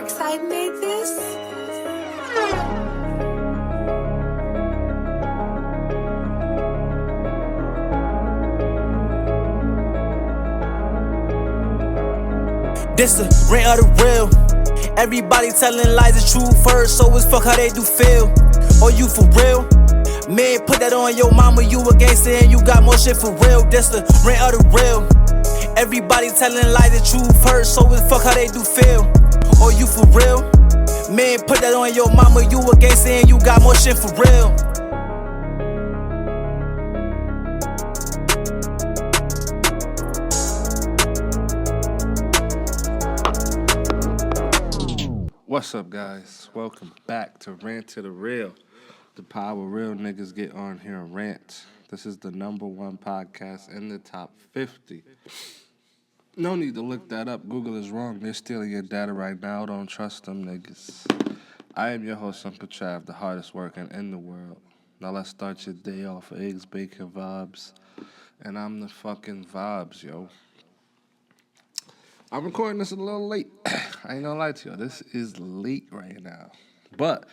Darkside made this? This the rant of the real. Everybody telling lies is true first, so it's fuck how they do feel. Or you for real? Man, put that on your mama, you a gangster and you got more shit for real. This the rant of the real. Everybody telling lies is true first, so it's fuck how they do feel. Or you for real? Man, put that on your mama, you a gangster and you got more shit for real. What's up, guys? Welcome back to Rant to the Real, the power real niggas get on here and rant. This is the #1 podcast in the top 50. No need to look that up. Google is wrong. They're stealing your data right now. Don't trust them niggas. I am your host, Uncle Trav, the hardest working in the world. Now let's start your day off with eggs, bacon, vibes. And I'm the fucking vibes, yo. I'm recording this a little late. I ain't gonna lie to you. This is late right now. But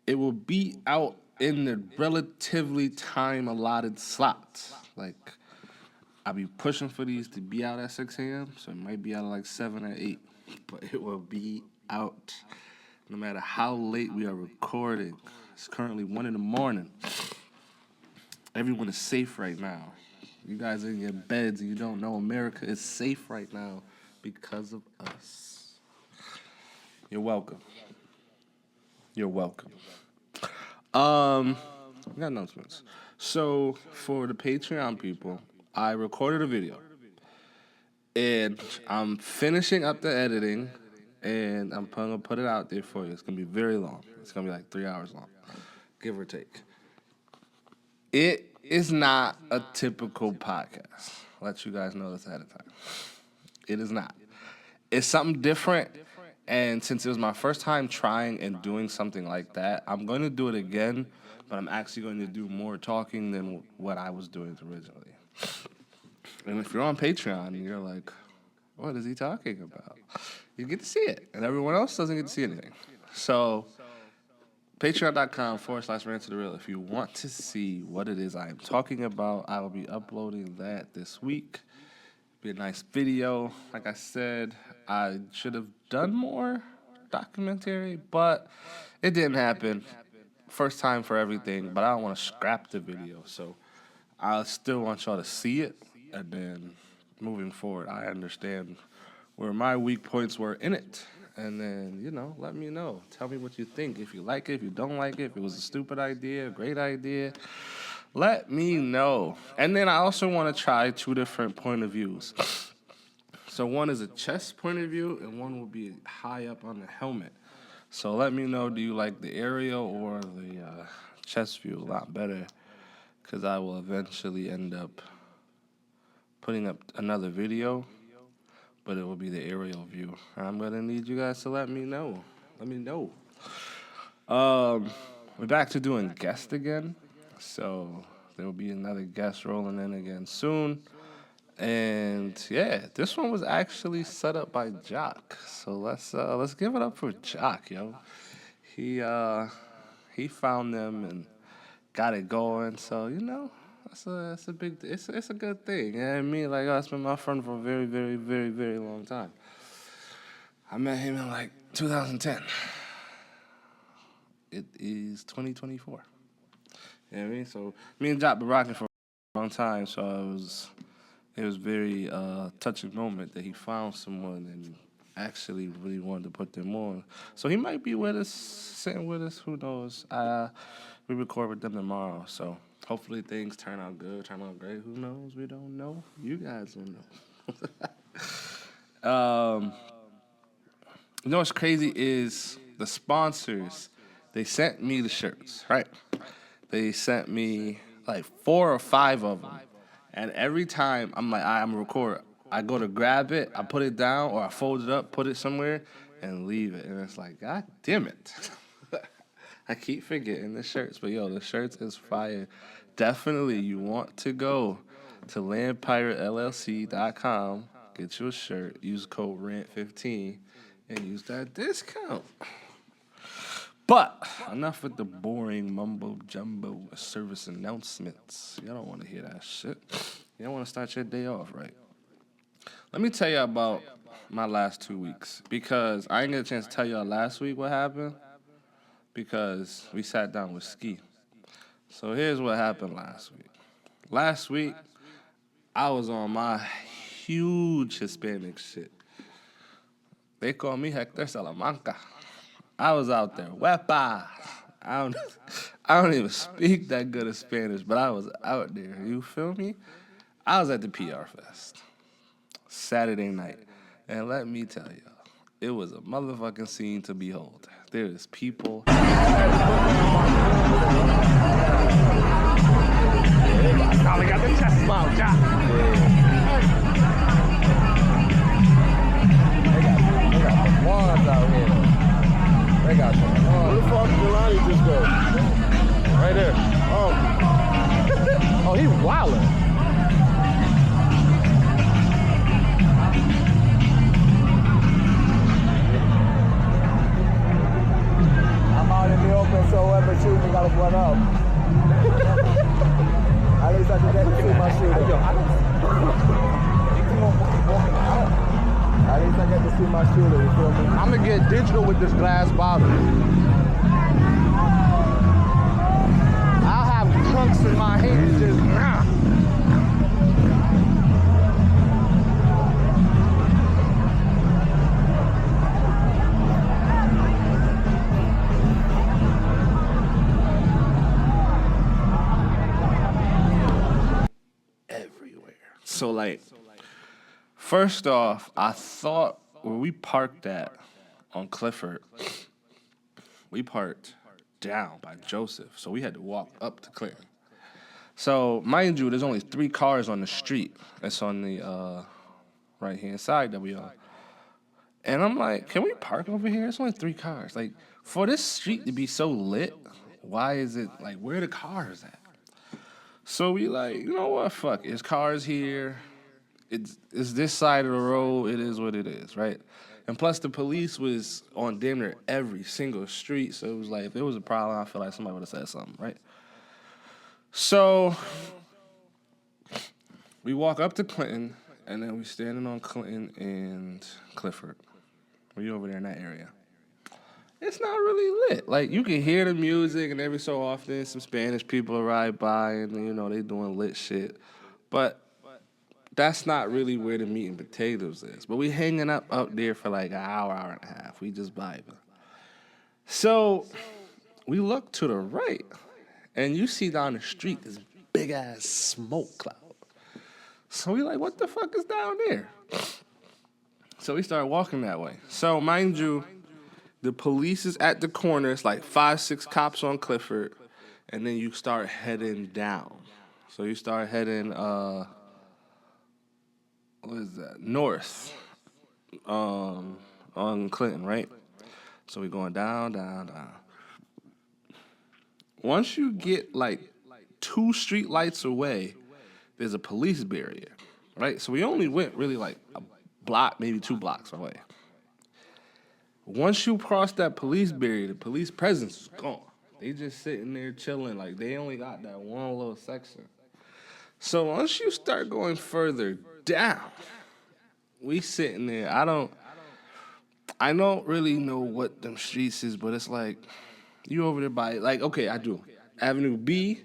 it will be out in the relatively time allotted slots. Like, I'll be pushing for these to be out at 6 a.m., so it might be out at like 7 or 8. But it will be out no matter how late we are recording. It's currently 1 in the morning. Everyone is safe right now. You guys are in your beds and you don't know America is safe right now because of us. You're welcome. You're welcome. We got announcements. So for the Patreon people, I recorded a video and I'm finishing up the editing and I'm gonna put it out there for you. It's gonna be very long. It's gonna be like 3 hours long, give or take. It is not a typical podcast. I'll let you guys know this ahead of time. It is not. It's something different, and since it was my first time trying and doing something like that, I'm going to do it again, but I'm actually going to do more talking than what I was doing originally. And if you're on Patreon and you're like, what is he talking about? You get to see it, and everyone else doesn't get to see anything. So Patreon.com/rant to the real. If you want to see what it is I am talking about, I will be uploading that this week. Be a nice video. Like I said, I should have done more documentary, but it didn't happen. First time for everything, but I don't want to scrap the video, so I still want y'all to see it. And then moving forward, I understand where my weak points were in it. And then, let me know. Tell me what you think. If you like it, if you don't like it, if it was a stupid idea, a great idea, let me know. And then I also want to try 2 different point of views. So one is a chest point of view, and one will be high up on the helmet. So let me know, do you like the aerial or the chest view a lot better? Because I will eventually end up putting up another video, but it will be the aerial view. I'm going to need you guys to let me know. Let me know. We're back to doing guest again. So there will be another guest rolling in again soon. And yeah, this one was actually set up by Jock. So let's give it up for Jock, yo. He found them and got it going. So that's a big. It's a good thing. You know what I mean? Like, it's been my friend for a very, very, very, very long time. I met him in like 2010. It is 2024. You know what I mean? So me and Jock been rocking for a long time. So it was very touching moment that he found someone and actually really wanted to put them on. So he might be with us, sitting with us. Who knows? We record with them tomorrow. So hopefully things turn out good, turn out great. Who knows? We don't know. You guys don't know. What's crazy is the sponsors. They sent me the shirts, right? They sent me like 4 or 5 of them. And every time I'm like, I'm a recorder. I go to grab it, I put it down, or I fold it up, put it somewhere, and leave it. And it's like, God damn it. I keep forgetting the shirts. But, the shirts is fire. Definitely, you want to go to landpiratellc.com, get you a shirt, use code RANT15, and use that discount. But enough with the boring mumbo jumbo service announcements. Y'all don't want to hear that shit. You don't want to start your day off right. Let me tell you about my last 2 weeks, because I didn't get a chance to tell y'all last week what happened because we sat down with Ski. So here's what happened last week. Last week, I was on my huge Hispanic shit. They call me Hector Salamanca. I was out there, wepa. I don't even speak that good of Spanish, but I was out there. You feel me? I was at the PR Fest Saturday night, and let me tell y'all, it was a motherfucking scene to behold. There is people. Finally got the chest out, Jack. They got some wands out here. They got some wands. Where the fuck did Jelani just go? Right there. Oh. Oh, he wildin'. I'm out in the open, so whoever shoots me gotta run up. At least I can get to see my shooter. At least I get to see my shooter, you feel me? I'm gonna get digital with this glass bottle. I'll have chunks in my hand just So, like, first off, I thought where we parked at on Clifford, we parked down by Joseph. So we had to walk up to Clinton. So, mind you, there's only 3 cars on the street. It's on the right-hand side that we on. And I'm like, can we park over here? It's only 3 cars. Like, for this street to be so lit, why is it, like, where are the cars at? So we like, you know what, fuck, it's cars here, it's this side of the road, it is what it is, right? And plus the police was on damn near every single street, so it was like, if there was a problem, I feel like somebody would have said something, right? So we walk up to Clinton, and then we standing on Clinton and Clifford. We over there in that area. It's not really lit. Like, you can hear the music, and every so often, some Spanish people ride by, and, you know, they doing lit shit. But that's not really where the meat and potatoes is. But we hanging up there for like an hour, hour and a half. We just vibing. So we look to the right, and you see down the street this big-ass smoke cloud. So we like, what the fuck is down there? So we start walking that way. So, mind you, the police is at the corner. It's like 5, 6 cops on Clifford. And then you start heading down. So you start heading, what is that? North. On Clinton, right? So we're going down, down, down. Once you get like 2 street lights away, there's a police barrier, right? So we only went really like a block, maybe 2 blocks away. Once you cross that police barrier, the police presence is gone. They just sitting there chilling, like they only got that one little section. So once you start going further down, we sitting there. I don't really know what them streets is, but it's like you over there by, like, okay, I do. Avenue B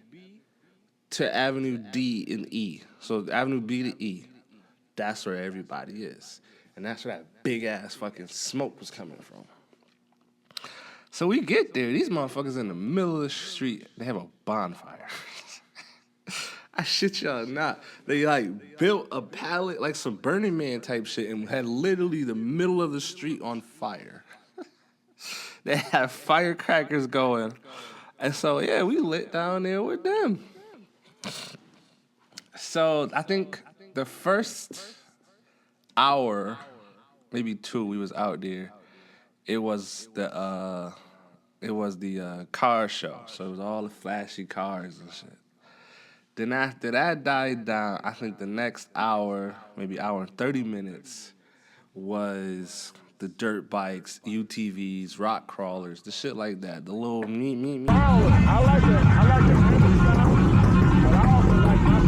to Avenue D and E. So Avenue B to E, that's where everybody is. And that's where that big-ass fucking smoke was coming from. So we get there. These motherfuckers in the middle of the street. They have a bonfire. I shit y'all not. They, like, built a pallet, like some Burning Man type shit, and had literally the middle of the street on fire. They had firecrackers going. And so, yeah, we lit down there with them. So I think the first hour, maybe 2, we was out there. It was the car show, so it was all the flashy cars and shit. Then after that died down, I think the next hour, maybe hour and 30 minutes, was the dirt bikes, UTVs, rock crawlers, the shit like that. The little me. I like the angry sound, but I also like my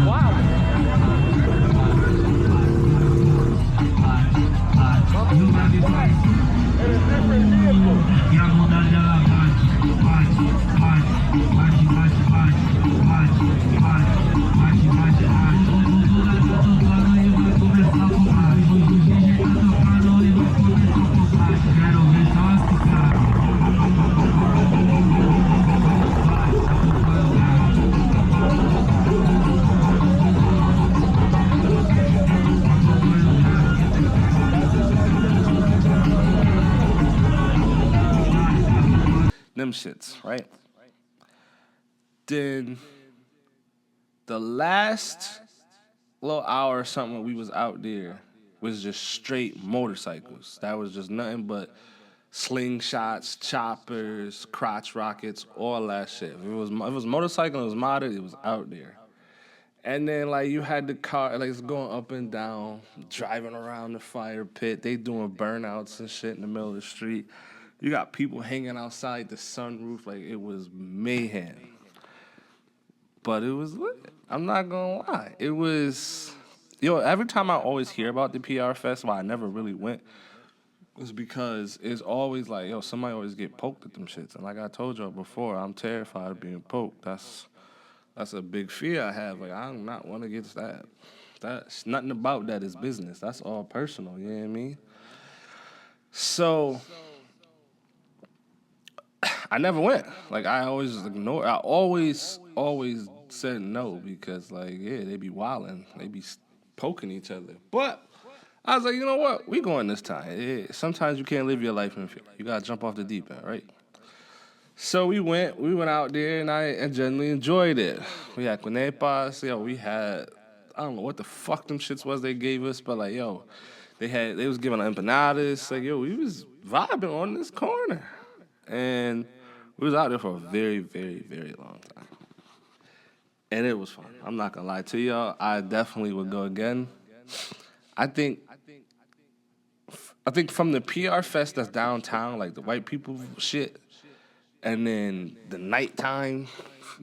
wow. In a different vehicle. Them shits, right? Then the last little hour or something we was out there was just straight motorcycles. That was just nothing but slingshots, choppers, crotch rockets, all that shit. If it was motorcycle, it was modded, it was out there. And then like you had the car like it's going up and down, driving around the fire pit. They doing burnouts and shit in the middle of the street. You got people hanging outside the sunroof like it was mayhem. But it was lit. I'm not gonna lie. It was every time I always hear about the PR Festival, I never really went. Was because it's always like, somebody always get poked at them shits. And like I told y'all before, I'm terrified of being poked. That's a big fear I have. Like, I do not want to get stabbed. That's nothing about that is business. That's all personal, you know what I mean? So I never went. Like, I always ignored. I always said no because, like, they be wilding. They be poking each other. But I was like, you know what? We going this time. Sometimes you can't live your life in fear. You got to jump off the deep end, right? So we went out there, and I genuinely enjoyed it. We had quenepas, we had, I don't know what the fuck them shits was they gave us, but like, they was giving empanadas, like, we was vibing on this corner. And we was out there for a very, very, very long time. And it was fun. I'm not gonna lie to y'all, I definitely would go again. I think from the PR Fest that's downtown, like the white people shit, and then the nighttime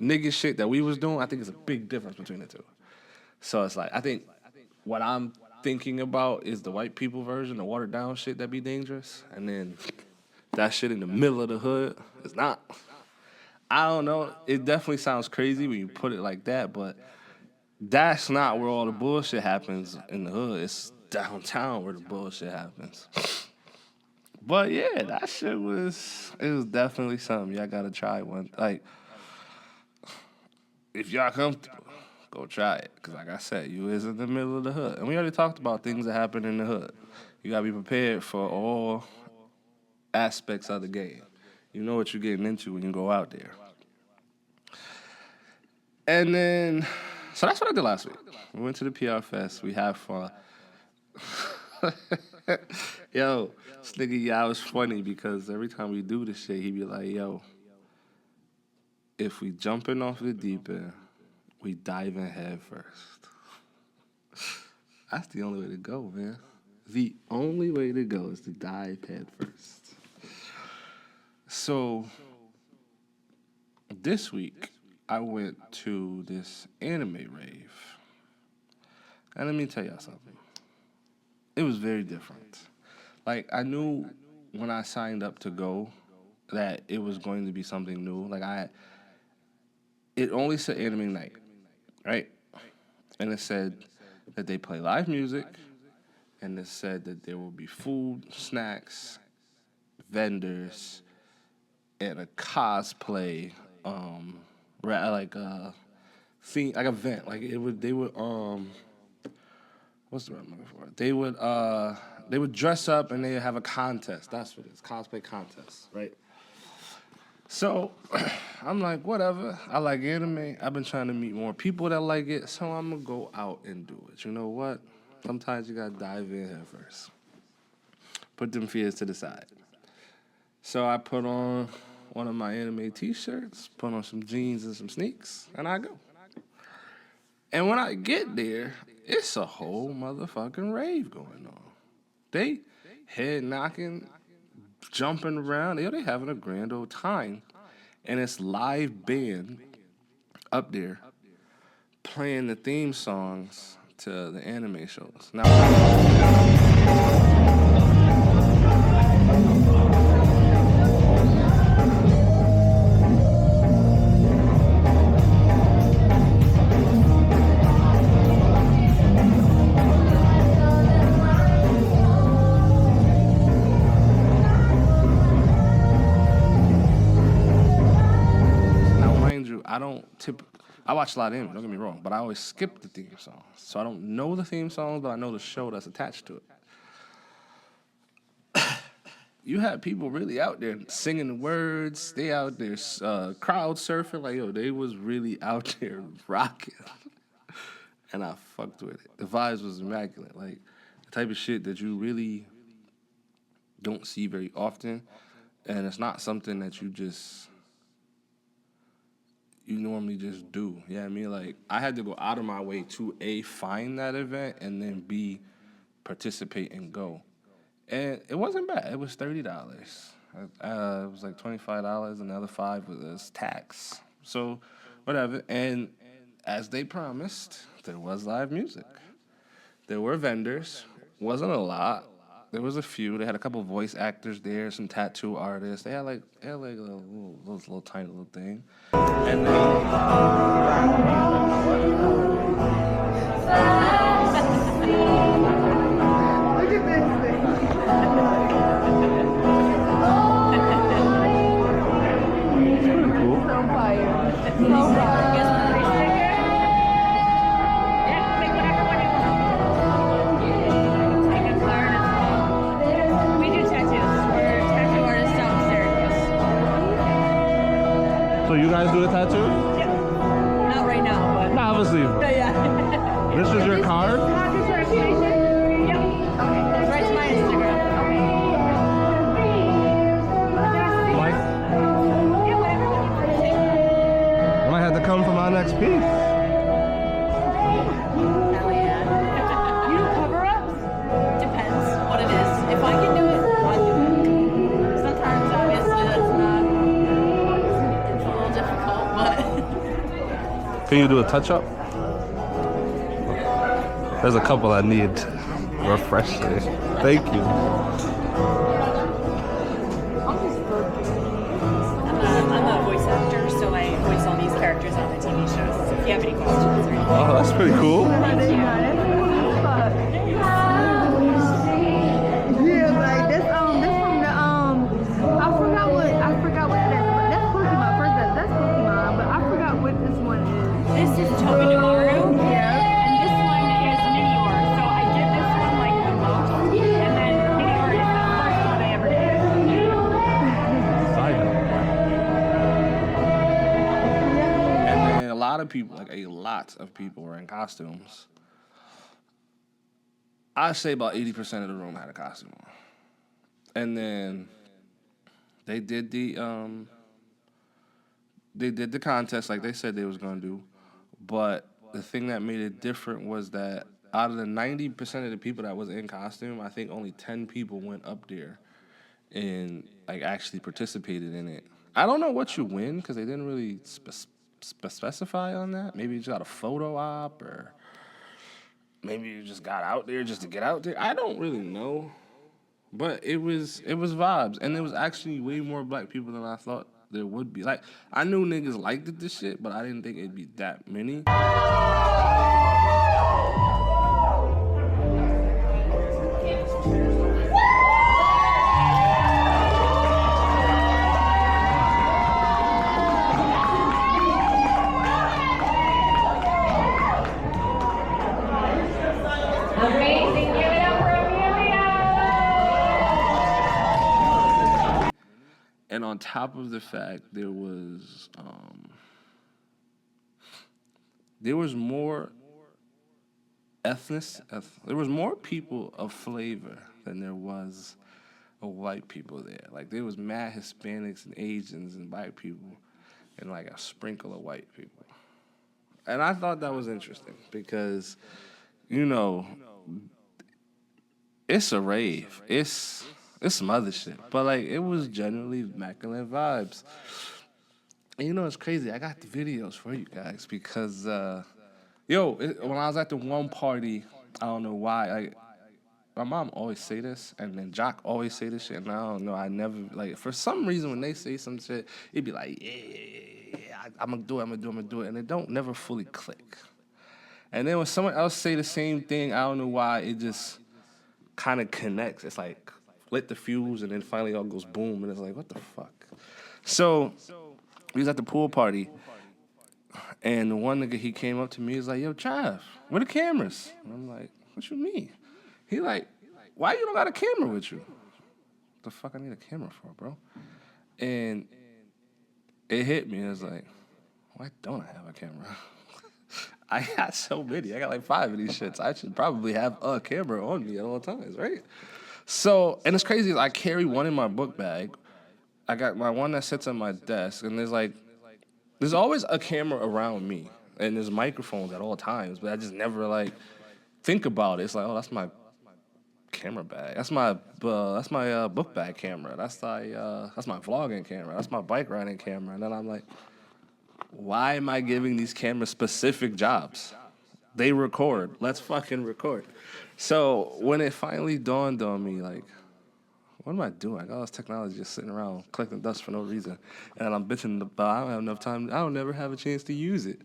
nigga shit that we was doing, I think it's a big difference between the two. So it's like, I think what I'm thinking about is the white people version, the watered down shit that be dangerous. And then that shit in the middle of the hood is not. I don't know. It definitely sounds crazy when you put it like that, but that's not where all the bullshit happens in the hood. It's downtown where the bullshit happens. But yeah, that shit was definitely something y'all gotta try one. Like, if y'all comfortable, go try it. Cause like I said, you is in the middle of the hood. And we already talked about things that happen in the hood. You gotta be prepared for all aspects of the game. You know what you're getting into when you go out there. And then, so that's what I did last week. We went to the PR Fest. We had fun. This nigga was funny because every time we do this shit, he be like, if we jumping off the deep end, we dive in head first. That's the only way to go, man. The only way to go is to dive head first. So, this week, I went to this anime rave. And let me tell y'all something. It was very different. Like, I knew when I signed up to go that it was going to be something new. Like, it only said anime night, right? And it said that they play live music, and it said that there will be food, snacks, vendors, and a cosplay, theme, like event. Like they would what's the word I'm looking for? They would dress up and they would have a contest. That's what it is, cosplay contest, right? So I'm like, whatever. I like anime. I've been trying to meet more people that like it, so I'm gonna go out and do it. You know what? Sometimes you gotta dive in head first. Put them fears to the side. So I put on one of my anime t-shirts, put on some jeans and some sneaks, and I go. And when I get there, it's a whole motherfucking rave going on. They head knocking, jumping around. They having a grand old time. And it's live band up there playing the theme songs to the anime shows. Now, I watch a lot of anime, don't get me wrong, but I always skip the theme songs. So I don't know the theme songs, but I know the show that's attached to it. You had people really out there singing the words. They out there crowd surfing. Like, yo, they was really out there rocking. And I fucked with it. The vibes was immaculate. Like, the type of shit that you really don't see very often. And it's not something that you normally just do. You know what I mean? Like, I had to go out of my way to A, find that event, and then B, participate and go. And it wasn't bad. It was $30. It was like $25, and the other $5 was tax. So, whatever. And as they promised, there was live music. There were vendors. Wasn't a lot. There was a few. They had a couple voice actors there, some tattoo artists. They had like a little tiny little thing. And then look at this thing. it's pretty cool. So fire. So fire. So you guys do the tattoo? Yeah. Not right now, but. Nah, obviously. Yeah. This is your card? Registration? Yep. Okay. That's right to my Instagram. Like, Yeah, whatever you want to take. I might have to come for my next piece. Hell yeah. You do cover-ups? Depends what it is. If I can do it, I'll do it. Sometimes, obviously, that's not. It's a little difficult, but. Can you do a touch-up? There's a couple I need refreshing. Thank you. I'm a voice actor, so I voice all these characters on the TV shows. So if you have any questions or anything. Oh, that's pretty cool. Yeah, like this from the I forgot what it is, but that's Pokemon. First, that's Pokemon, but I forgot what this one is. This is Togedemaru. Yeah. And this one is Minior. So I did this one like the most, and then Minior is the first one I ever did. Side note. And then a lot of people were in costumes. I'd say about 80% of the room had a costume on. And then they did the contest like they said they was gonna do. But the thing that made it different was that out of the 90% of the people that was in costume, I think only 10 people went up there and like actually participated in it. I don't know what you win because they didn't really specify on that. Maybe you just got a photo op, or maybe you just got out there just to get out there. I don't really know, but it was vibes, and there was actually way more black people than I thought there would be. Like, I knew niggas liked it, this shit, but I didn't think it'd be that many. Amazing. Give it up for Amelia. And on top of the fact, there was more there was more people of flavor than there was of white people there. Like, there was mad Hispanics and Asians and black people and, like, a sprinkle of white people. And I thought that was interesting because, you know, it's a rave. It's some other shit. But, like, it was generally immaculate vibes. And you know, it's crazy. I got the videos for you guys because, when I was at the one party, I don't know why. My mom always say this, and then Jock always say this shit, and I don't know. I never, like, for some reason, when they say some shit, it'd be like, yeah, I'm gonna do it, and it don't never fully click. And then when someone else say the same thing, I don't know why, it just kind of connects. It's like, lit the fuse, and then finally all goes boom, and it's like, what the fuck? So, we was at the pool party, and the one nigga, he came up to me, he's like, yo, Trav, where the cameras? And I'm like, what you mean? He like, why you don't got a camera with you? What the fuck I need a camera for, bro? And it hit me. It was like, why don't I have a camera? I got so many. I got like 5 of these shits. I should probably have a camera on me at all times, right? So, and it's crazy. I carry one in my book bag. I got my one that sits on my desk, and there's always a camera around me, and there's microphones at all times, but I just never like think about it. It's like, oh, that's my camera bag. That's my book bag camera. That's my vlogging camera. That's my bike riding camera. And then I'm like, why am I giving these cameras specific jobs? They record. Let's fucking record. So when it finally dawned on me, like, what am I doing? I got all this technology just sitting around collecting dust for no reason. And I'm bitching about I don't have enough time. I don't never have a chance to use it.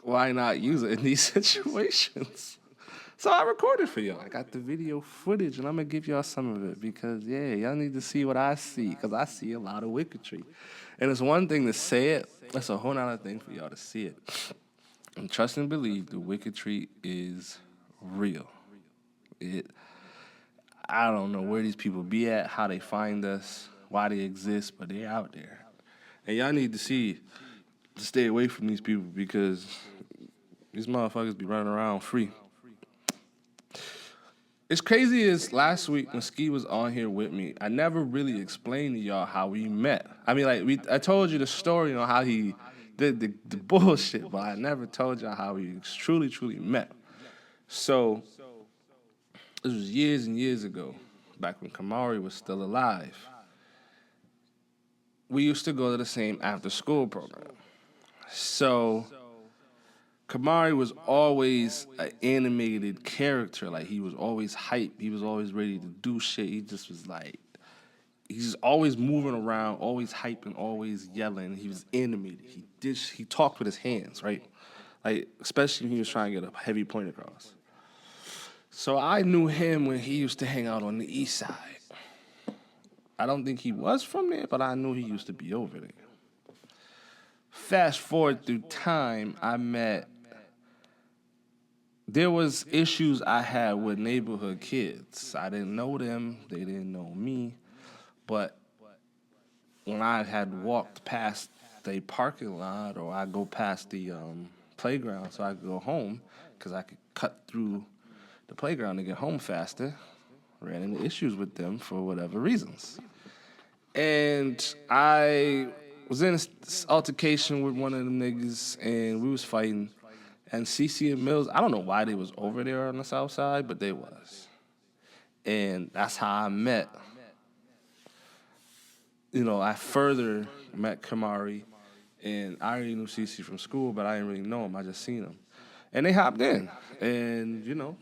Why not use it in these situations? So I recorded for y'all. I got the video footage, and I'm going to give y'all some of it because, yeah, y'all need to see what I see because I see a lot of wickedry. And it's one thing to say it. That's a whole nother thing for y'all to see it. And trust and believe the wickedry is real. I don't know where these people be at, how they find us, why they exist, but they out there. And y'all need to stay away from these people because these motherfuckers be running around free. It's crazy as last week when Ski was on here with me, I never really explained to y'all how we met. I mean, like, I told you the story, how he did the bullshit, but I never told y'all how we truly, truly met. So, this was years and years ago, back when Kamari was still alive. We used to go to the same after-school program. So, Kamari was always an animated character. Like, he was always hype. He was always ready to do shit. He just was like, he's just always moving around, always hyping, always yelling. He was animated. He talked with his hands, right? Like, especially when he was trying to get a heavy point across. So I knew him when he used to hang out on the east side. I don't think he was from there, but I knew he used to be over there. Fast forward through time, there was issues I had with neighborhood kids. I didn't know them, they didn't know me, but when I had walked past the parking lot or I go past the playground so I could go home, because I could cut through the playground to get home faster, ran into issues with them for whatever reasons. And I was in this altercation with one of them niggas, and we was fighting. And CC and Mills, I don't know why they was over there on the south side, but they was. And that's how I met. I further met Kamari, and I already knew CC from school, but I didn't really know him. I just seen him. And they hopped in, and,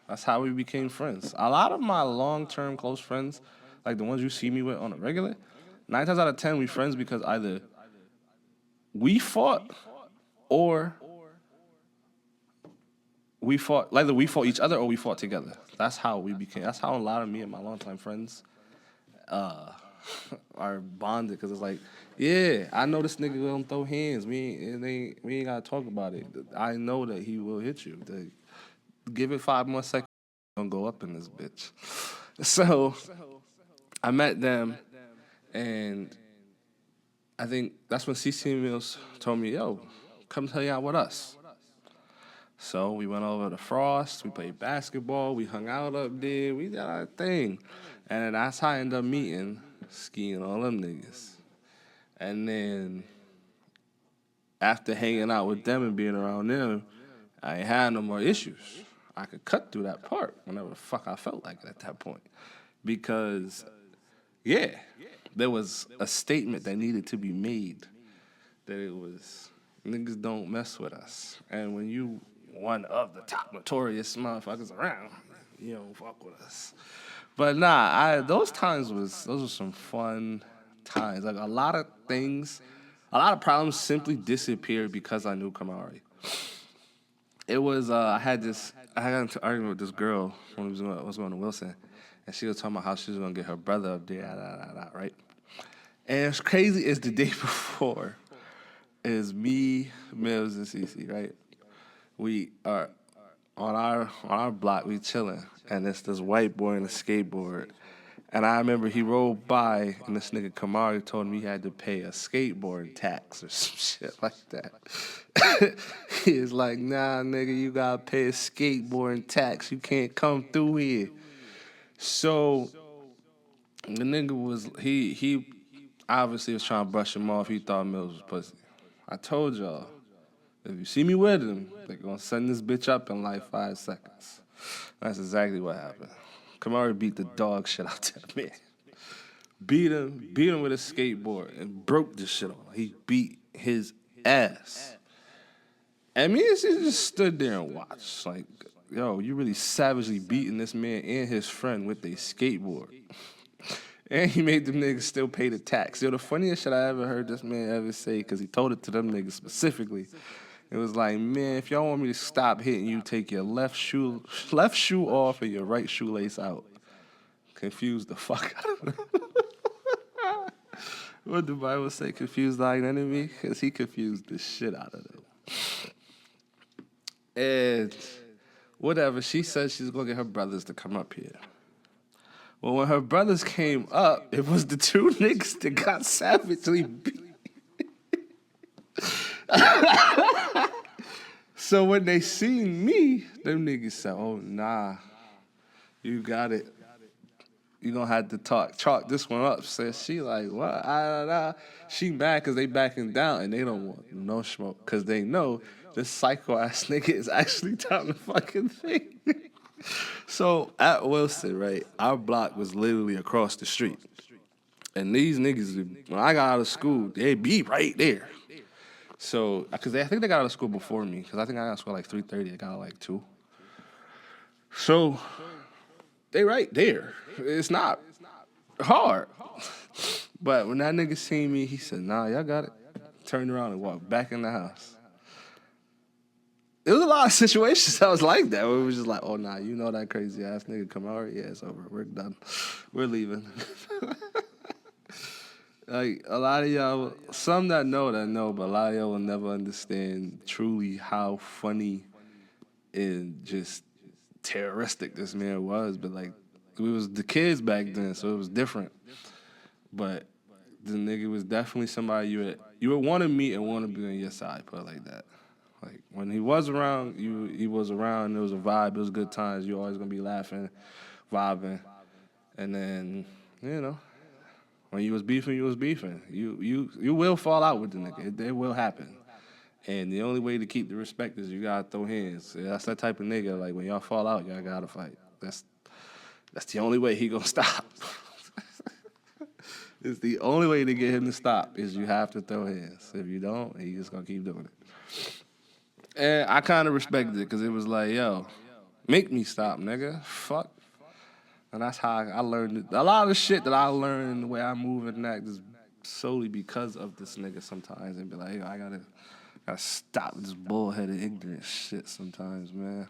that's how we became friends. A lot of my long-term close friends, like the ones you see me with on a regular, 9 times out of 10, we friends because either we fought or either we fought each other or we fought together. That's how we became. That's how a lot of me and my longtime friends are bonded. Because it's like, yeah, I know this nigga gonna throw hands. We ain't gotta talk about it. I know that he will hit you. Give it 5 more seconds, gonna go up in this bitch. So I met them, and I think that's when CC Mills told me, yo, come hang out with us. So we went over to Frost, we played basketball, we hung out up there, we did our thing. And then that's how I ended up meeting Ski and all them niggas. And then after hanging out with them and being around them, I ain't had no more issues. I could cut through that part whenever the fuck I felt like it at that point. Because, yeah, there was a statement that needed to be made that it was, niggas don't mess with us. And when you one of the top notorious motherfuckers around, you don't fuck with us. But nah, those were some fun times. Like a lot of problems simply disappeared because I knew Kamari. It was I got into an argument with this girl when I was going to Wilson, and she was talking about how she was gonna get her brother up there, right? And it's crazy. It's the day before. Is me, Mills, and Cece, right? We are on our block. We chilling, and it's this white boy on a skateboard. And I remember he rolled by, and this nigga Kamari told me he had to pay a skateboard tax or some shit like that. He was like, nah, nigga, you gotta pay a skateboard tax. You can't come through here. So the nigga he obviously was trying to brush him off. He thought Mills was pussy. I told y'all, if you see me with him, they're gonna send this bitch up in like 5 seconds. That's exactly what happened. Kamari beat the dog shit out that man. Beat him with a skateboard and broke the shit on him. He beat his ass. And me and she just stood there and watched. Like, yo, you really savagely beating this man and his friend with a skateboard. And he made them niggas still pay the tax. Yo, the funniest shit I ever heard this man ever say, because he told it to them niggas specifically, it was like, man, if y'all want me to stop hitting you, take your left shoe off and your right shoelace out. Confuse the fuck out of him. What the Bible say? Confuse thine enemy? Because he confused the shit out of them. And whatever, she said she's going to get her brothers to come up here. Well, when her brothers came up, it was the two niggas that got savagely beat. So when they seen me, them niggas said, oh, nah, you got it. You gonna have to chalk this one up. Says she like, what? She mad because they backing down and they don't want no smoke because they know this psycho-ass nigga is actually down the fucking thing. So at Wilson, right, our block was literally across the street. And these niggas, when I got out of school, they be right there. So, because I think they got out of school before me, because I think I got out of school like 3:30, I got out like 2. So, they right there. It's not hard. But when that nigga seen me, he said, nah, y'all got it. Turned around and walked back in the house. There was a lot of situations that was like that, where it was just like, oh, nah, you know that crazy ass nigga come out? Yeah, it's over. We're done. We're leaving. Like, a lot of y'all, some that know, but a lot of y'all will never understand truly how funny and just terroristic this man was. But, like, we was the kids back then, so it was different. But the nigga was definitely somebody you would want to meet and want to be on your side, put it like that. Like, when he was around, he was around, there was a vibe, it was good times, you always going to be laughing, vibing. And then, you know, when you was beefing, you was beefing. You will fall out with the nigga. It will happen. And the only way to keep the respect is you gotta throw hands. That's that type of nigga. Like, when y'all fall out, y'all gotta fight. That's the only way he gonna stop. It's the only way to get him to stop is you have to throw hands. If you don't, he just gonna keep doing it. And I kind of respected it because it was like, yo, make me stop, nigga. Fuck. And that's how I learned it. A lot of the shit that I learned, the way I move and act, is solely because of this nigga sometimes. And be like, yo, I gotta stop this bullheaded ignorant shit sometimes, man.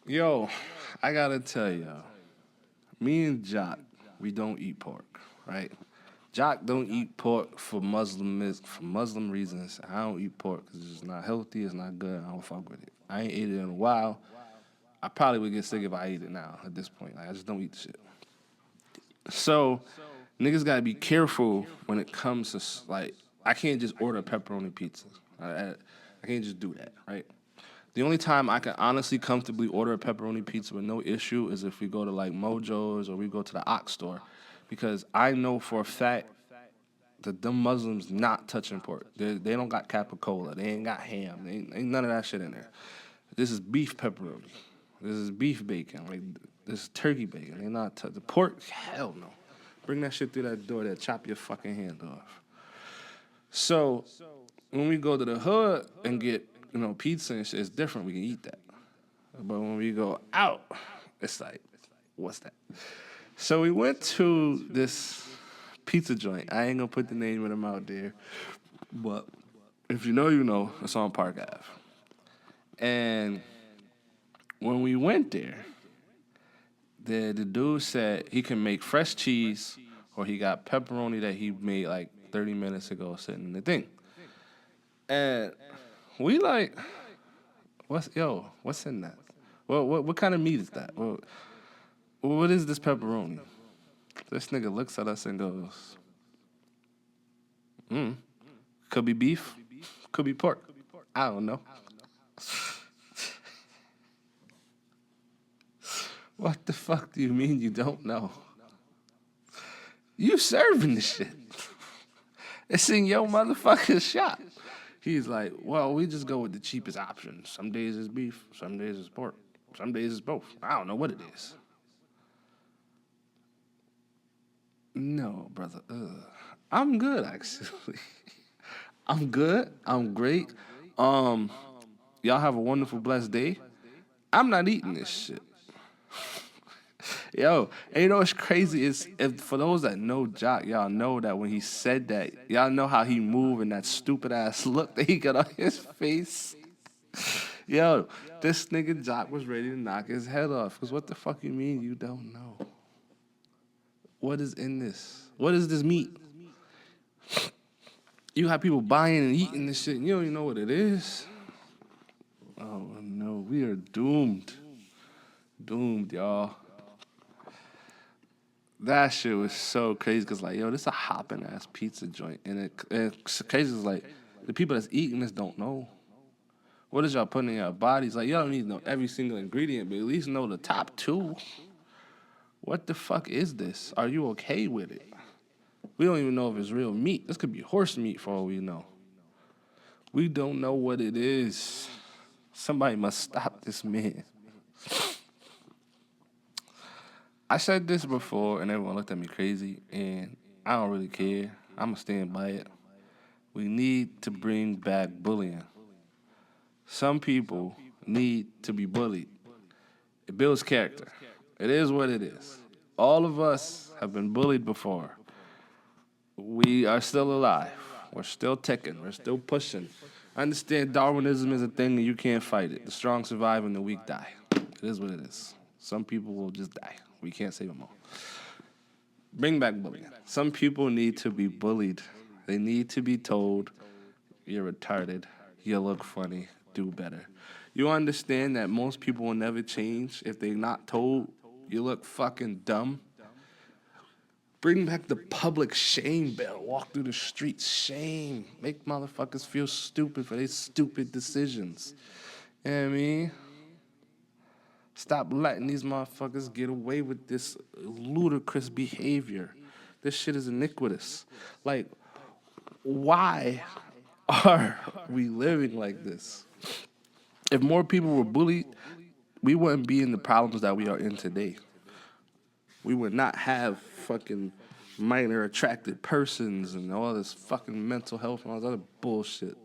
Yo, I gotta tell y'all, me and Jock, we don't eat pork, right? Jock don't eat pork for Muslim reasons. I don't eat pork because it's just not healthy, it's not good, I don't fuck with it. I ain't ate it in a while. I probably would get sick if I ate it now at this point. Like, I just don't eat the shit. So, niggas gotta be careful when it comes to, like, I can't just order a pepperoni pizza. I can't just do that, right? The only time I can honestly comfortably order a pepperoni pizza with no issue is if we go to like Mojo's or we go to the Ox store, because I know for a fact that them Muslims not touching pork. They don't got capicola. They ain't got ham. They ain't none of that shit in there. This is beef pepperoni. This is beef bacon. Like this is turkey bacon. They not the pork. Hell no. Bring that shit through that door. They'll chop your fucking hand off. So when we go to the hood and get pizza and shit, it's different. We can eat that. But when we go out, it's like, what's that? So we went to this pizza joint. I ain't gonna put the name of them out there, but if you know, you know. It's on Park Ave. And when we went there, the dude said he can make fresh cheese, or he got pepperoni that he made like 30 minutes ago sitting in the thing. And we like, what's in that? What kind of meat is that? What is this pepperoni? This nigga looks at us and goes, could be beef, could be pork. I don't know. What the fuck do you mean you don't know? You serving this shit. It's in your motherfucking shop. He's like, well, we just go with the cheapest option. Some days it's beef, some days it's pork, some days it's both. I don't know what it is. No, brother. I'm good, actually. I'm good. I'm great. Y'all have a wonderful, blessed day. I'm not eating this shit. Yo, and you know what's crazy is, if for those that know Jock, y'all know that when he said that, y'all know how he moved and that stupid ass look that he got on his face. Yo, this nigga Jock was ready to knock his head off. Because what the fuck you mean you don't know? What is in this? What is this meat? You have people buying and eating this shit and you don't even know what it is. Oh no, we are doomed. Doomed, y'all. That shit was so crazy because, like, yo, this is a hopping ass pizza joint. And it's crazy is, like, the people that's eating this don't know. What is y'all putting in your bodies? Like, y'all don't need to know every single ingredient, but at least know the top two. What the fuck is this? Are you okay with it? We don't even know if it's real meat. This could be horse meat for all we know. We don't know what it is. Somebody must stop this man. I said this before, and everyone looked at me crazy, and I don't really care. I'm going to stand by it. We need to bring back bullying. Some people need to be bullied. It builds character. It is what it is. All of us have been bullied before. We are still alive. We're still ticking. We're still pushing. I understand Darwinism is a thing, and you can't fight it. The strong survive and the weak die. It is what it is. Some people will just die. We can't save them all. Bring back bullying. Some people need to be bullied. They need to be told, you're retarded, you look funny, do better. You understand that most people will never change if they're not told, you look fucking dumb? Bring back the public shame bell. Walk through the streets, shame. Make motherfuckers feel stupid for their stupid decisions. You know what I mean? Stop letting these motherfuckers get away with this ludicrous behavior. This shit is iniquitous. Like, why are we living like this? If more people were bullied, we wouldn't be in the problems that we are in today. We would not have fucking minor attracted persons and all this fucking mental health and all this other bullshit.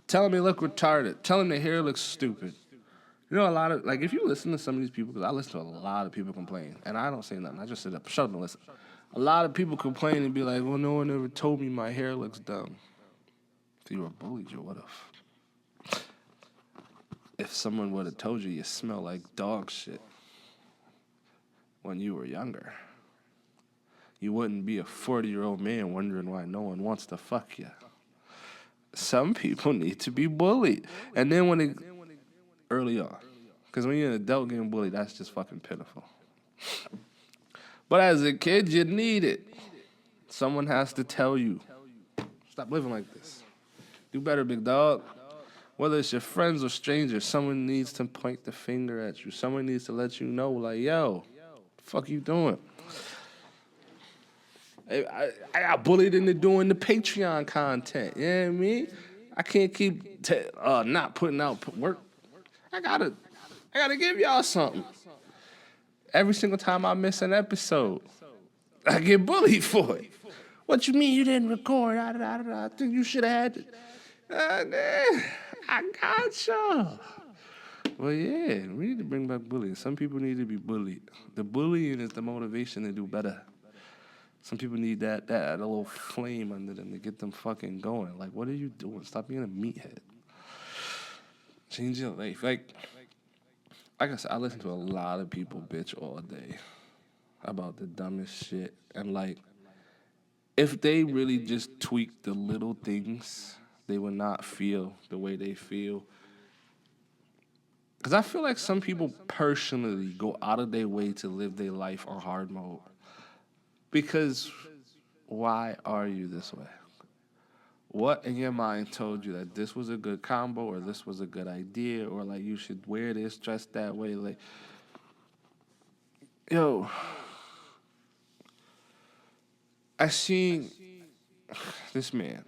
Tell them they look retarded. Tell them their hair looks stupid. You know, a lot of, like, if you listen to some of these people, because I listen to a lot of people complain, and I don't say nothing. I just sit up, shut up and listen. A lot of people complain and be like, well, no one ever told me my hair looks dumb. If you were bullied, you would have. If someone would have told you smell like dog shit when you were younger, you wouldn't be a 40-year-old man wondering why no one wants to fuck you. Some people need to be bullied. And then when they... early on. Because when you're an adult getting bullied, that's just fucking pitiful. But as a kid, you need it. Someone has to tell you, stop living like this. Do better, big dog. Whether it's your friends or strangers, someone needs to point the finger at you. Someone needs to let you know, like, yo, the fuck you doing? I got bullied into doing the Patreon content. You know what I mean? I can't keep not putting out work. I gotta give y'all something. Every single time I miss an episode, I get bullied for it. What you mean you didn't record? I think you should have had it. I got y'all. Well, yeah, we need to bring back bullying. Some people need to be bullied. The bullying is the motivation to do better. Some people need that a little flame under them to get them fucking going. Like, what are you doing? Stop being a meathead. Change your life. Like I said, I listen to a lot of people bitch all day about the dumbest shit. And, like, if they really just tweak the little things, they would not feel the way they feel. Because I feel like some people personally go out of their way to live their life on hard mode. Because why are you this way? What in your mind told you that this was a good combo or this was a good idea or, like, you should wear this, dress that way? Like, yo, I seen this man.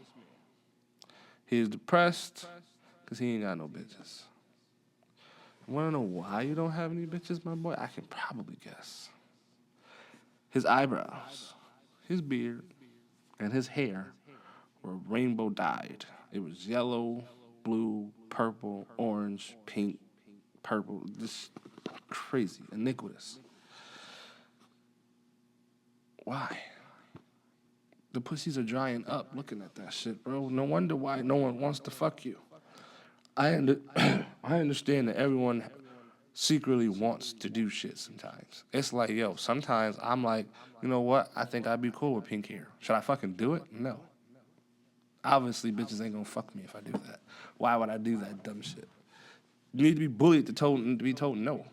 He's depressed because he ain't got no bitches. Want to know why you don't have any bitches, my boy? I can probably guess. His eyebrows, his beard, and his hair were rainbow dyed. It was yellow, blue, purple, orange, pink, purple. Just crazy, iniquitous. Why? The pussies are drying up looking at that shit, bro. No wonder why no one wants to fuck you. I understand that everyone secretly wants to do shit sometimes. It's like, yo, sometimes I'm like, you know what? I think I'd be cool with pink hair. Should I fucking do it? No. Obviously, bitches ain't gonna fuck me if I do that. Why would I do that dumb shit? You need to be bullied to be told no.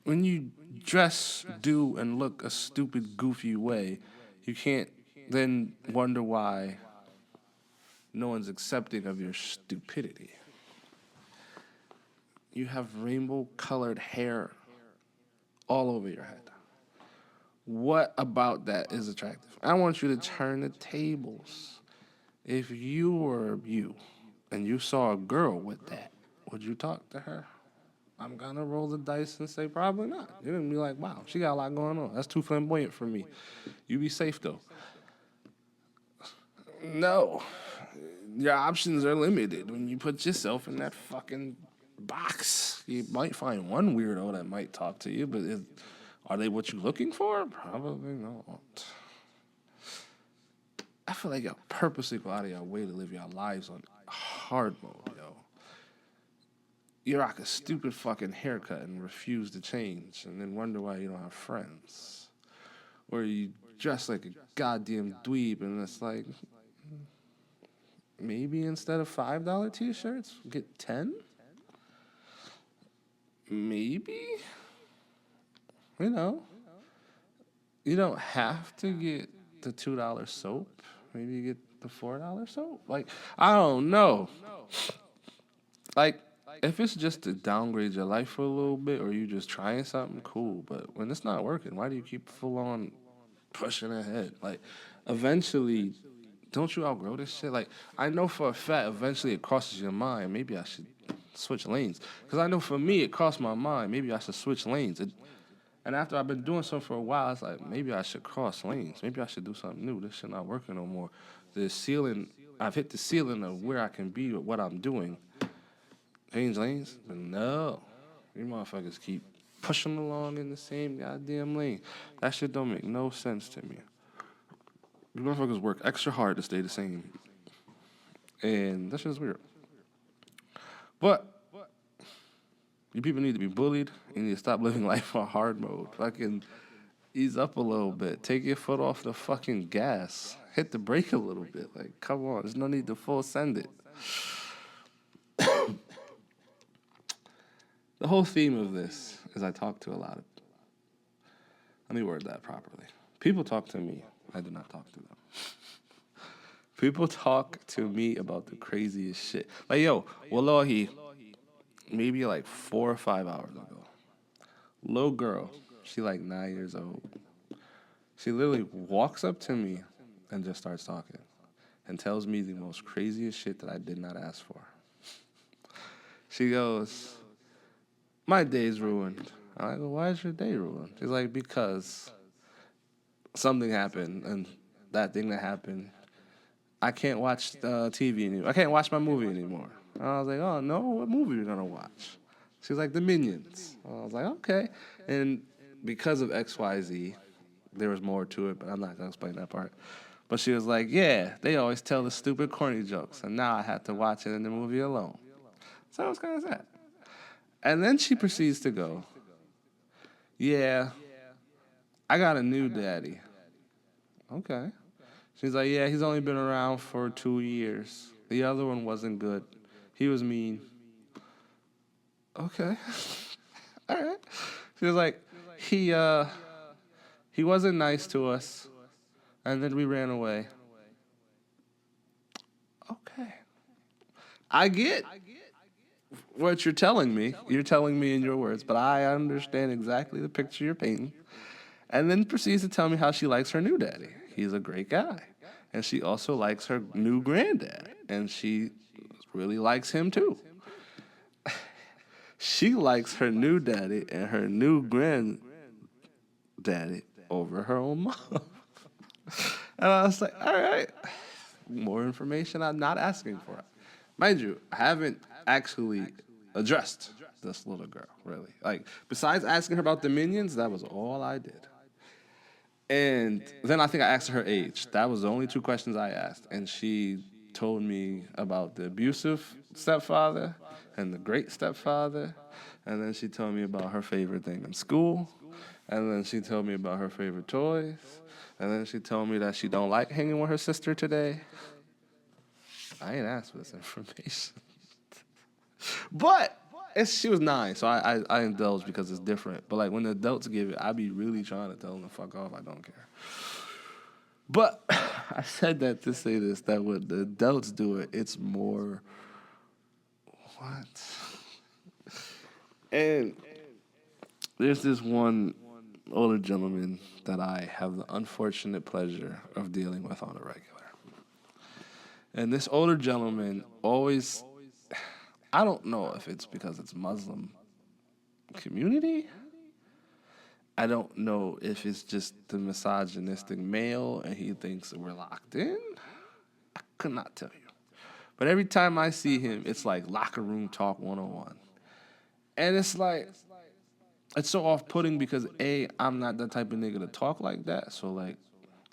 When you dress, do, and look a stupid, goofy way, you can't then wonder why no one's accepting of your stupidity. You have rainbow-colored hair all over your head. What about that is attractive? I want you to turn the tables. If you were you and you saw a girl with that, would you talk to her? I'm gonna roll the dice and say probably not. You're gonna be like, wow, she got a lot going on. That's too flamboyant for me. You be safe though. No. Your options are limited when you put yourself in that fucking box. You might find one weirdo that might talk to you, but are they what you're looking for? Probably not. I feel like y'all purposely go out of your way to live your lives on hard mode, yo. You rock a stupid fucking haircut and refuse to change and then wonder why you don't have friends. Or you dress like a goddamn dweeb and it's like, maybe instead of $5 t-shirts, get 10? Maybe? You know, you don't have to get the $2 soap. Maybe you get the $4 soap. Like, I don't know. Like, if it's just to downgrade your life for a little bit or you just trying something, cool. But when it's not working, why do you keep full on pushing ahead? Like, eventually, don't you outgrow this shit? Like, I know for a fact, eventually it crosses your mind. Maybe I should switch lanes. Because I know for me, it crossed my mind. Maybe I should switch lanes. And after I've been doing something for a while, it's like, maybe I should cross lanes. Maybe I should do something new. This shit not working no more. The ceiling, I've hit the ceiling of where I can be with what I'm doing. Change lanes? But no. You motherfuckers keep pushing along in the same goddamn lane. That shit don't make no sense to me. You motherfuckers work extra hard to stay the same. And that shit's weird. But you people need to be bullied. You need to stop living life on hard mode. Fucking ease up a little bit. Take your foot off the fucking gas. Hit the brake a little bit. Like, come on. There's no need to full send it. The whole theme of this is I talk to a lot of... Let me word that properly. People talk to me. I do not talk to them. People talk to me about the craziest shit. Like, yo, wallahi, maybe like 4 or 5 hours ago, little girl, she like 9 years old. She literally walks up to me and just starts talking and tells me the most craziest shit that I did not ask for. She goes, my day's ruined. I go, why is your day ruined? She's like, because something happened, and that thing that happened, I can't watch TV anymore. I can't watch my movie anymore. And I was like, oh, no, what movie are you going to watch? She's like, The Minions. I was like, okay. And because of XYZ, there was more to it, but I'm not going to explain that part. But she was like, yeah, they always tell the stupid, corny jokes, and now I have to watch it in the movie alone. So it was kind of sad. And then she proceeds to go, yeah, I got a new daddy. Okay. She's like, yeah, he's only been around for 2 years. The other one wasn't good. He was mean. Okay. All right. She was like, he wasn't nice to us, and then we ran away. Okay. I get what you're telling me. You're telling me in your words, but I understand exactly the picture you're painting. And then proceeds to tell me how she likes her new daddy. He's a great guy. And she also likes her new granddad. And she really likes him too. She likes her new daddy and her new granddaddy over her own mom. And I was like, all right, more information I'm not asking for. Mind you, I haven't actually addressed this little girl, really. Like, besides asking her about the Minions, that was all I did. And then I think I asked her age. That was the only 2 questions I asked. And she told me about the abusive stepfather and the great stepfather. And then she told me about her favorite thing in school. And then she told me about her favorite toys. And then she told me that she don't like hanging with her sister today. I ain't asked for this information. But she was 9, so I indulge because it's different. But like when the adults give it, I be really trying to tell them to fuck off. I don't care. But I said that to say this, that when the adults do it, it's more what? And there's this one older gentleman that I have the unfortunate pleasure of dealing with on a regular. And this older gentleman always, I don't know if it's because it's Muslim community. I don't know if it's just the misogynistic male and he thinks that we're locked in. I could not tell you. But every time I see him, it's like locker room talk 101. And it's like, it's so off-putting because A, I'm not that type of nigga to talk like that. So like,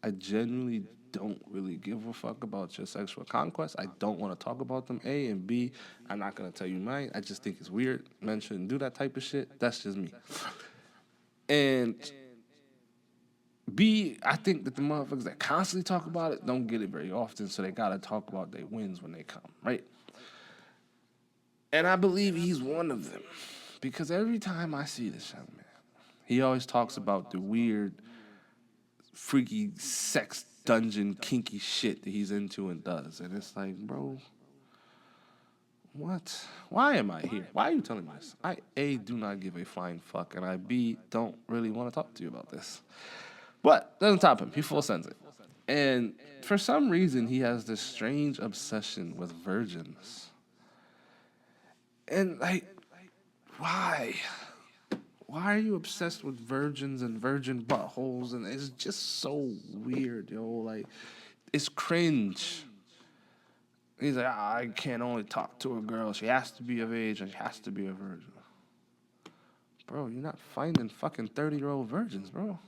I genuinely don't really give a fuck about your sexual conquest. I don't want to talk about them, A, and B, I'm not going to tell you mine. I just think it's weird. Men shouldn't do that type of shit. That's just me. And B, I think that the motherfuckers that constantly talk about it don't get it very often, so they got to talk about their wins when they come, right? And I believe he's one of them. Because every time I see this young man, he always talks about the weird, freaky sex dungeon kinky shit that he's into and does. And it's like, bro, what? Why am I here? Why are you telling me this? I, A, do not give a flying fuck, and I, B, don't really want to talk to you about this. But doesn't top him. He full sends it. And for some reason, he has this strange obsession with virgins. And like, why? Why are you obsessed with virgins and virgin buttholes? And it's just so weird, yo. Like, it's cringe. He's like, I can't only talk to a girl. She has to be of age and she has to be a virgin. Bro, you're not finding fucking 30-year-old virgins, bro.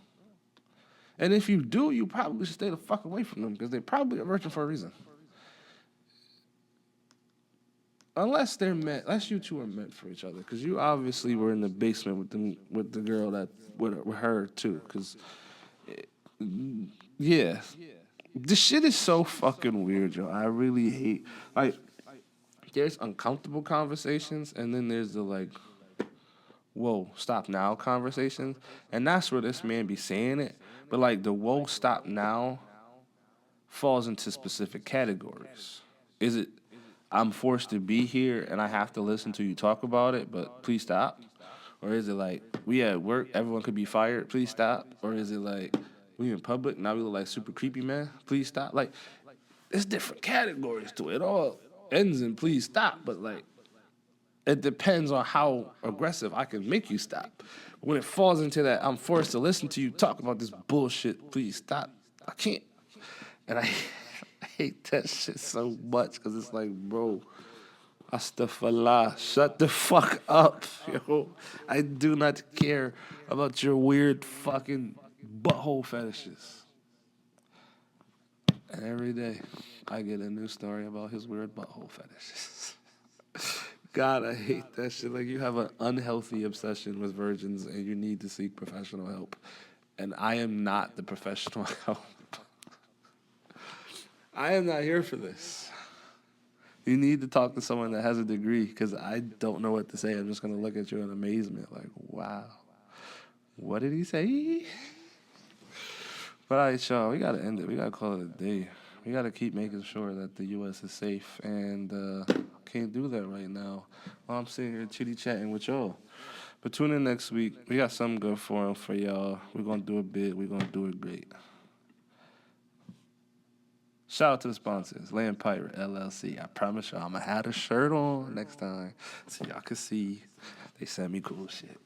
And if you do, you probably should stay the fuck away from them because they're probably a virgin for a reason. Unless you two are meant for each other, because you obviously were in the basement with the girl that with her too, because yeah, this shit is so fucking weird, yo. I really hate like there's uncomfortable conversations, and then there's the like, whoa, stop now conversations, and that's where this man be saying it, but like the whoa, stop now falls into specific categories. Is it I'm forced to be here and I have to listen to you talk about it, but please stop? Or is it like we at work, everyone could be fired, please stop? Or is it like we in public, now we look like super creepy man, please stop? Like, there's different categories to it. It all ends in please stop, but like it depends on how aggressive I can make you stop. When it falls into that I'm forced to listen to you talk about this bullshit, please stop, I can't. And I hate that shit so much because it's like, bro, astaghfirullah, shut the fuck up, yo. I do not care about your weird fucking butthole fetishes. And every day I get a new story about his weird butthole fetishes. God, I hate that shit. Like, you have an unhealthy obsession with virgins and you need to seek professional help. And I am not the professional help. I am not here for this. You need to talk to someone that has a degree because I don't know what to say. I'm just going to look at you in amazement like, wow. What did he say? But all right, y'all, we got to end it. We got to call it a day. We got to keep making sure that the U.S. is safe, and can't do that right now while I'm sitting here chitty-chatting with y'all. But tune in next week. We got something good for y'all. We're going to do it big. We're going to do it great. Shout out to the sponsors, Land Pirate LLC. I promise y'all I'm going to have a shirt on next time so y'all can see they send me cool shit.